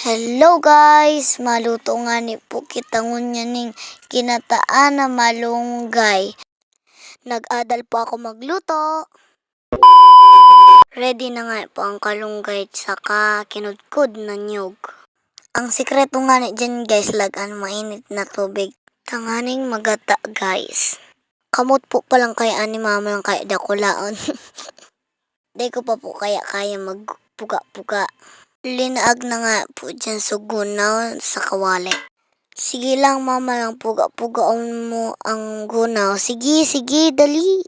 Hello guys! Maluto nga ni po kita ngunya ning kinataan na malunggay. Nag-adal po ako magluto. Ready na nga po ang kalunggay saka kinudkod na niyog. Ang sikreto nga ni dyan guys, lagan mainit na tubig. Tanganing magata guys. Kamot po palang kaya ni mama lang kaya dakulaon. Di ko pa po kaya magpuga-puga. Linaag na nga po dyan gunaw sa kawali. Sige lang mama lang, puga-pugaon mo ang gunaw. Sige, dali.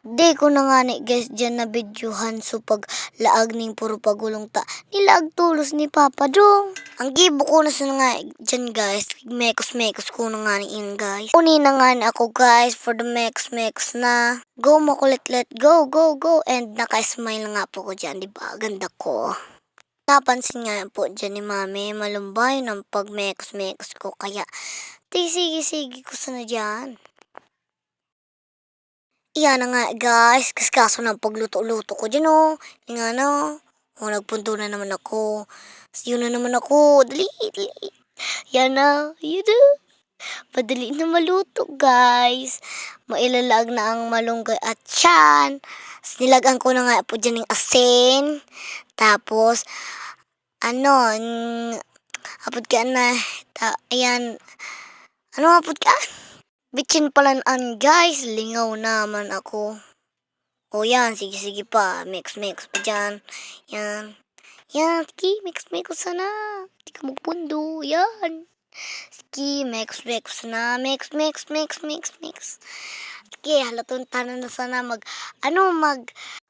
Di ko na nga ni guys dyan na videohan so pag laag ning puro pagulong ta. Nilaag tulos ni Papa Dong. Ang gibo ko na sa nga dyan guys. Mekos ko na nga ni in guys. Uni na nga ni ako guys for the mekos na. Go makulit, let go. And naka-smile nga po ko dyan, diba? Ganda ko. Napansin nga po dyan ni mami, malumbay ng pag-mekos ko. Kaya, sige ko sana dyan. Iyan na nga guys, kaskaso ng pagluto-luto ko dyan o. Nga no, nagpunto na naman ako. Yun na naman ako, dali. Yan na. Padali na maluto guys. Mailalag na ang malunggay at tiyan. Nilagan ko na nga po dyan ng asin. Tapos, apod ka na. Ayan. Apod ka? Bitchin palaan guys. Lingaw naman ako. O yan, sige pa. Mix pa dyan. Yan, sige, mix ko sana. Hindi ka magpundo. Yan. Sige, mix na. Mix. Sige, halatunta na sana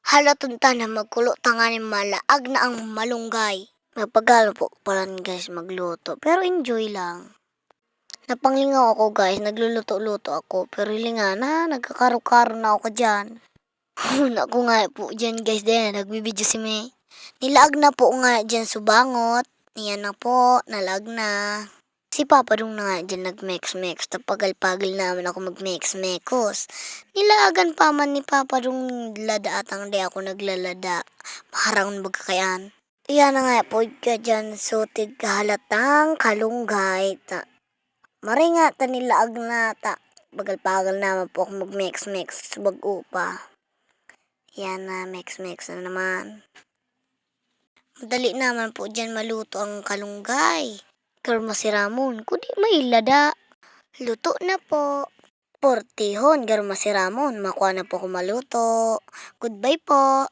halatunta na magkulo tanganin malaag na ang malunggay. Napagalo po pala guys magluto. Pero enjoy lang. Napanglingaw ako guys, nagluluto-luto ako. Pero linga na, nagkakaro-karo na ako dyan. Naku nga po dyan guys din, nagbibidyo si May. Nilaag na po nga dyan subangot. Yan na po, nalag na. Si Papa Dong na nga dyan nag-mix. Tapagal-pagal naman ako mag-mekos. Nilaagan pa man ni Papa Dong lada at ang di ako naglalada. Maharang bagkakayan. Yan na nga po dyan sutig kahalatang kalunggay. Maringa ta nilaag na ta. Bagal-pagal naman po ako mag-mix sa bago pa. Yan na, mix na naman. Madali naman po dyan maluto ang kalunggay. Karma si Ramon, kundi may lada. Luto na po. Portihon, garma si Ramon. Makuha na po ako maluto. Goodbye po.